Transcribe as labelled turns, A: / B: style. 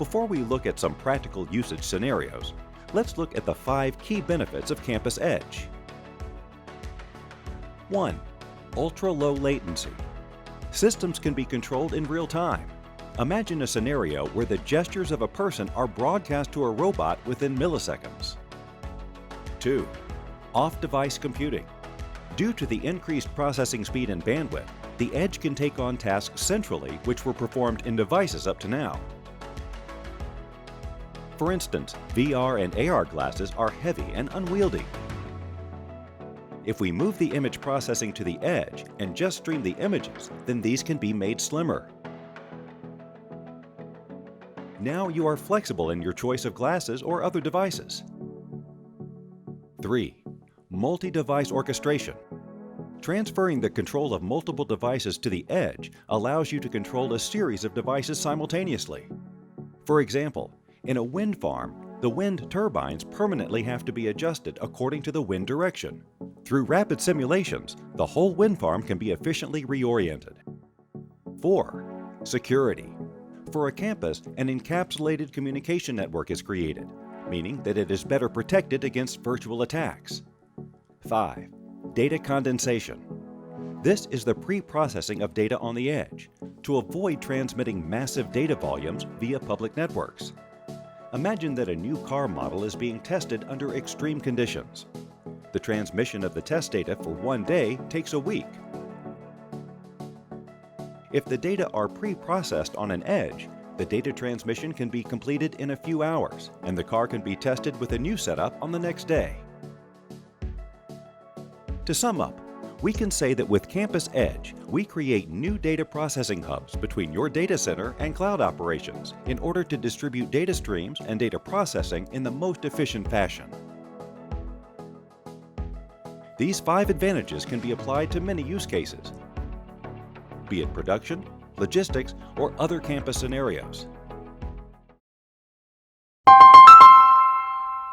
A: Before we look at some practical usage scenarios, let's look at the 5 key benefits of Campus Edge. 1. Ultra-low latency. Systems can be controlled in real time. Imagine a scenario where the gestures of a person are broadcast to a robot within milliseconds. 2. Off-device computing. Due to the increased processing speed and bandwidth, the Edge can take on tasks centrally which were performed in devices up to now. For instance, VR and AR glasses are heavy and unwieldy. If we move the image processing to the Edge and just stream the images, then these can be made slimmer. Now you are flexible in your choice of glasses or other devices. 3. Multi-device orchestration. Transferring the control of multiple devices to the Edge allows you to control a series of devices simultaneously. For example, in a wind farm, the wind turbines permanently have to be adjusted according to the wind direction. Through rapid simulations, the whole wind farm can be efficiently reoriented. 4. Security. For a campus, an encapsulated communication network is created, meaning that it is better protected against virtual attacks. 5. Data condensation. This is the pre-processing of data on the Edge to avoid transmitting massive data volumes via public networks. Imagine that a new car model is being tested under extreme conditions. The transmission of the test data for one day takes a week. If the data are pre-processed on an Edge, the data transmission can be completed in a few hours, and the car can be tested with a new setup on the next day. To sum up, we can say that with Campus Edge, we create new data processing hubs between your data center and cloud operations in order to distribute data streams and data processing in the most efficient fashion. These 5 advantages can be applied to many use cases, be it production, logistics, or other campus scenarios.